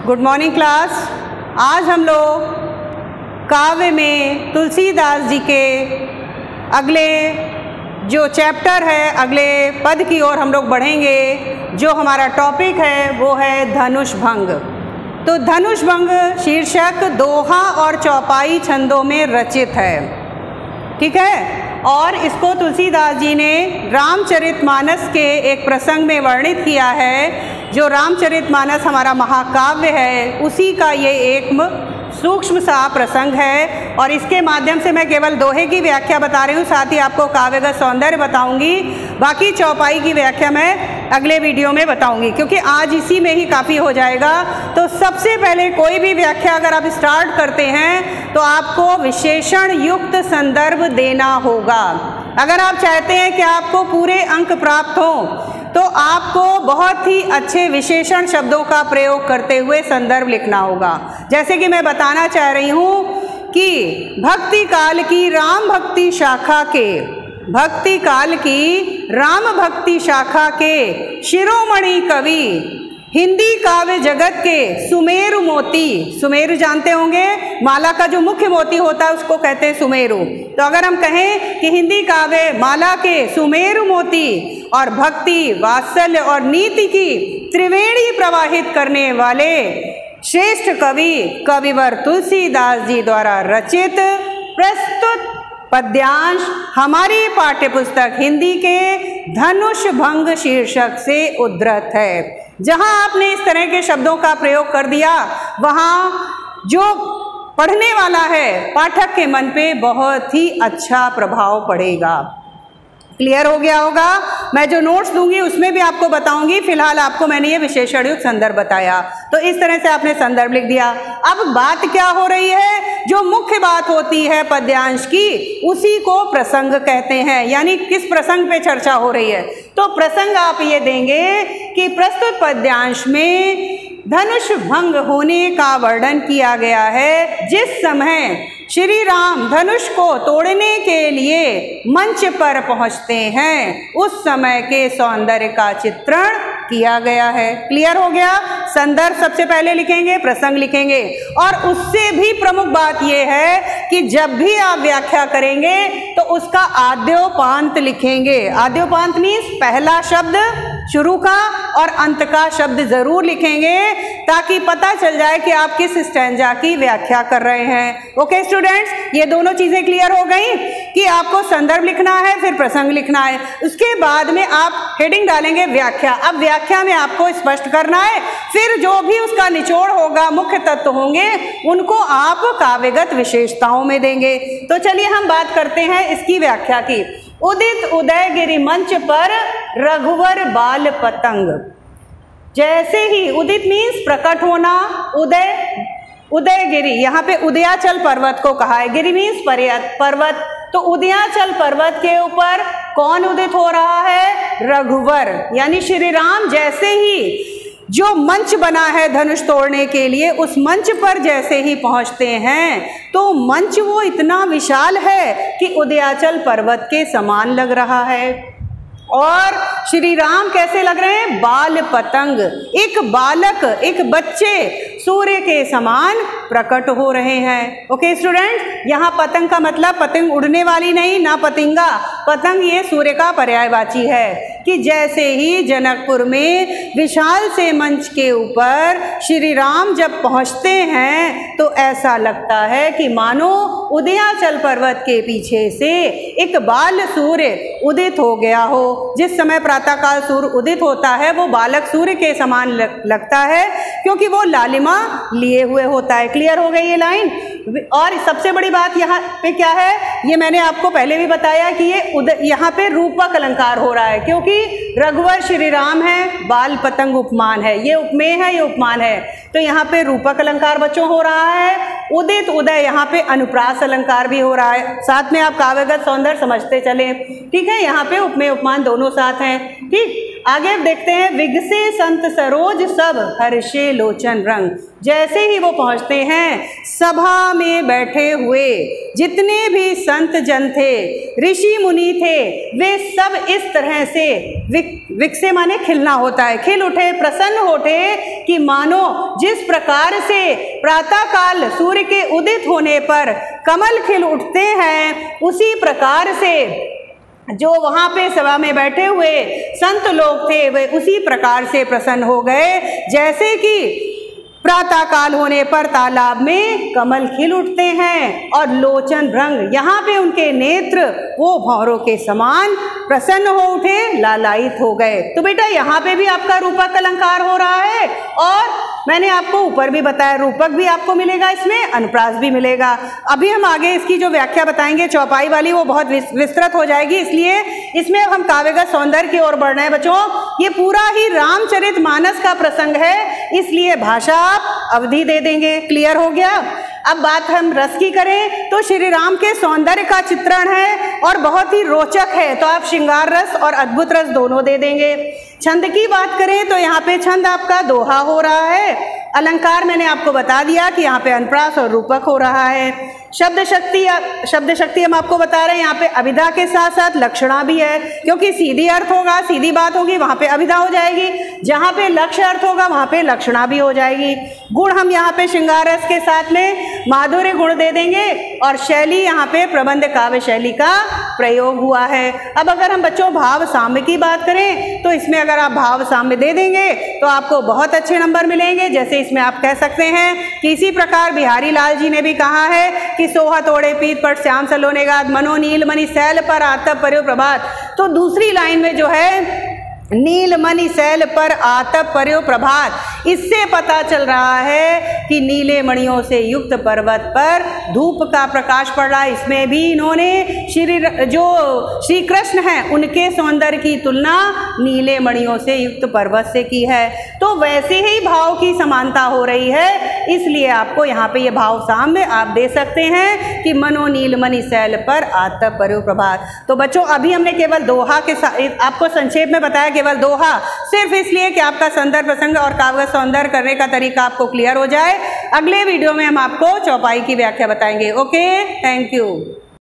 Good morning class. आज हम लोग काव्य में तुलसीदास जी के अगले जो चैप्टर है, अगले पद की ओर हम लोग बढ़ेंगे। जो हमारा टॉपिक है वो है धनुष भंग। तो धनुष भंग शीर्षक दोहा और चौपाई छंदों में रचित है, ठीक है। और इसको तुलसीदास जी ने रामचरितमानस के एक प्रसंग में वर्णित किया है। जो रामचरितमानस हमारा महाकाव्य है उसी का ये एक सूक्ष्म सा प्रसंग है। और इसके माध्यम से मैं केवल दोहे की व्याख्या बता रही हूँ, साथ ही आपको काव्यगत सौंदर्य बताऊंगी। बाकी चौपाई की व्याख्या मैं अगले वीडियो में बताऊंगी, क्योंकि आज इसी में ही काफ़ी हो जाएगा। तो सबसे पहले कोई भी व्याख्या अगर आप स्टार्ट करते हैं तो आपको विशेषण युक्त संदर्भ देना होगा। अगर आप चाहते हैं कि आपको पूरे अंक प्राप्त हों तो आपको बहुत ही अच्छे विशेषण शब्दों का प्रयोग करते हुए संदर्भ लिखना होगा। जैसे कि मैं बताना चाह रही हूँ कि भक्ति काल की राम भक्ति शाखा के, भक्ति काल की राम भक्ति शाखा के शिरोमणि कवि, हिंदी काव्य जगत के सुमेरु मोती। सुमेरु जानते होंगे, माला का जो मुख्य मोती होता है उसको कहते हैं सुमेरु। तो अगर हम कहें कि हिंदी काव्य माला के सुमेरु मोती और भक्ति, वात्सल्य और नीति की त्रिवेणी प्रवाहित करने वाले श्रेष्ठ कवि कविवर तुलसीदास जी द्वारा रचित प्रस्तुत पद्यांश हमारी पाठ्यपुस्तक हिंदी के धनुष भंग शीर्षक से उद्धृत है। जहां आपने इस तरह के शब्दों का प्रयोग कर दिया, वहां जो पढ़ने वाला है पाठक के मन पे बहुत ही अच्छा प्रभाव पड़ेगा। क्लियर हो गया होगा। मैं जो नोट्स दूंगी उसमें भी आपको बताऊंगी। फिलहाल आपको मैंने ये विशेषण युक्त संदर्भ बताया, तो इस तरह से आपने संदर्भ लिख दिया। अब बात क्या हो रही है, जो मुख्य बात होती है पद्यांश की उसी को प्रसंग कहते हैं। यानी किस प्रसंग पे चर्चा हो रही है, तो प्रसंग आप ये देंगे कि प्रस्तुत पद्यांश में धनुष भंग होने का वर्णन किया गया है। जिस समय श्री राम धनुष को तोड़ने के लिए मंच पर पहुंचते हैं उस समय के सौंदर्य का चित्रण किया गया है। क्लियर हो गया। संदर्भ सबसे पहले लिखेंगे, प्रसंग लिखेंगे। और उससे भी प्रमुख बात यह है कि जब भी आप व्याख्या करेंगे तो उसका आद्योपांत लिखेंगे। आद्योपांत मीन्स पहला शब्द शुरू का और अंत का शब्द जरूर लिखेंगे, ताकि पता चल जाए कि आप किस स्टैंजा की व्याख्या कर रहे हैं। ओके स्टूडेंट्स, ये दोनों चीजें क्लियर हो गई कि आपको संदर्भ लिखना है, फिर प्रसंग लिखना है। उसके बाद में आप हेडिंग डालेंगे व्याख्या। अब व्याख्या में आपको स्पष्ट करना है, फिर जो भी उसका निचोड़ होगा, मुख्य तत्व होंगे, उनको आप काव्यगत विशेषताओं में देंगे। तो चलिए हम बात करते हैं इसकी व्याख्या की। उदित उदयगिरि मंच पर रघुवर बाल पतंग। जैसे ही उदित मीन्स प्रकट होना, उदयगिरि यहाँ पे उदयाचल पर्वत को कहा है। गिरि मीन्स पर्वत। तो उदयाचल पर्वत के ऊपर कौन उदित हो रहा है? रघुवर, यानी श्री राम। जैसे ही जो मंच बना है धनुष तोड़ने के लिए, उस मंच पर जैसे ही पहुंचते हैं तो मंच वो इतना विशाल है कि उदयाचल पर्वत के समान लग रहा है। और श्री राम कैसे लग रहे हैं? बाल पतंग। एक बालक, एक बच्चे सूर्य के समान प्रकट हो रहे हैं। ओके स्टूडेंट, यहाँ पतंग का मतलब पतंग उड़ने वाली नहीं, ना पतिंगा। पतंग ये सूर्य का पर्यायवाची है। कि जैसे ही जनकपुर में विशाल से मंच के ऊपर श्री राम जब पहुँचते हैं तो ऐसा लगता है कि मानो उदयाचल पर्वत के पीछे से एक बाल सूर्य उदित हो गया हो। जिस समय प्रातःकाल सूर्य उदित होता है वो बालक सूर्य के समान लगता है, क्योंकि वो लालिमा लिए हुए होता है। क्लियर हो गई ये लाइन। और सबसे बड़ी बात यहाँ पे क्या है, ये मैंने आपको पहले भी बताया कि ये यहाँ पे रूपक अलंकार हो रहा है, क्योंकि रघुवर श्री राम है, बाल पतंग उपमान है। ये उपमेय है, ये उपमान है। तो यहाँ पे रूपक अलंकार बच्चों हो रहा है। उदित उदय यहाँ पे अनुप्रास अलंकार भी हो रहा है। साथ में आप काव्यगत सौंदर्य समझते चले, ठीक है। यहाँ पे उपमेय उपमान दोनों साथ हैं, ठीक। आगे देखते हैं, विगसे संत सरोज सब हर्षे लोचन रंग। जैसे ही वो पहुंचते हैं, सभा में बैठे हुए जितने भी संत जन थे, ऋषि मुनि थे, वे सब इस तरह से विकसे माने खिलना होता है, खिल उठे, प्रसन्न होते कि मानो जिस प्रकार से प्रातः काल सूर्य के उदित होने पर कमल खिल उठते हैं, उसी प्रकार से जो वहाँ पे सभा में बैठे हुए संत लोग थे वे उसी प्रकार से प्रसन्न हो गए जैसे कि प्रातः काल होने पर तालाब में कमल खिल उठते हैं और लोचन रंग, यहाँ पे उनके नेत्र वो भंवरों के समान प्रसन्न हो उठे, लालायित हो गए। तो बेटा यहाँ पे भी आपका रूपक अलंकार हो रहा है और मैंने आपको ऊपर भी बताया रूपक भी आपको मिलेगा, इसमें अनुप्रास भी मिलेगा। अभी हम आगे इसकी जो व्याख्या बताएंगे चौपाई वाली वो बहुत विस्तृत हो जाएगी, इसलिए इसमें हम काव्यगत सौंदर्य की ओर बढ़ रहे हैं बच्चों। ये पूरा ही रामचरितमानस का प्रसंग है, इसलिए भाषा अवधि दे देंगे। क्लियर हो गया? अब बात हम रस की करें तो श्री राम के सौंदर्य का चित्रण है और बहुत ही रोचक है, तो आप श्रृंगार रस और अद्भुत रस दोनों दे देंगे। छंद की बात करें तो यहाँ पे छंद आपका दोहा हो रहा है। अलंकार मैंने आपको बता दिया कि यहाँ पे अनुप्रास और रूपक हो रहा है। शब्द शक्ति हम आपको बता रहे हैं, यहाँ पे अभिधा के साथ साथ लक्षणा भी है, क्योंकि सीधी अर्थ होगा, सीधी बात होगी, वहाँ पे अभिधा हो जाएगी, जहाँ पे लक्ष्य अर्थ होगा वहाँ पे लक्षणा भी हो जाएगी। गुण हम यहाँ पे श्रृंगार रस के साथ में माधुर्य गुण दे देंगे और शैली यहाँ पे प्रबंध काव्य शैली का प्रयोग हुआ है। अब अगर हम बच्चों भाव साम्य की बात करें तो इसमें अगर आप भाव साम्य दे देंगे तो आपको बहुत अच्छे नंबर मिलेंगे। जैसे इसमें आप कह सकते हैं कि इसी प्रकार बिहारी लाल जी ने भी कहा है कि सोहा तोड़े पीत पर श्याम सलोने गाद, मनो नील मणि सैल पर आतप पर्यो प्रभात। तो दूसरी लाइन में जो है नील मणि सैल पर आतप पर्यो प्रभात, इससे पता चल रहा है कि नीले मणियों से युक्त पर्वत पर धूप का प्रकाश पड़ रहा है। इसमें भी इन्होंने श्री कृष्ण हैं उनके सौंदर्य की तुलना नीले मणियों से युक्त पर्वत से की है। तो वैसे ही भाव की समानता हो रही है, इसलिए आपको यहाँ पे ये भाव साम्य आप दे सकते हैं कि मनो नील मणि सैल पर आतप पर्यो प्रभात। तो बच्चों अभी हमने केवल दोहा के साथ आपको संक्षेप में बताया, केवल दोहा, सिर्फ इसलिए कि आपका संदर्भ प्रसंग और काव्य सौंदर्य करने का तरीका आपको क्लियर हो जाए। अगले वीडियो में हम आपको चौपाई की व्याख्या बताएंगे। Okay, thank you.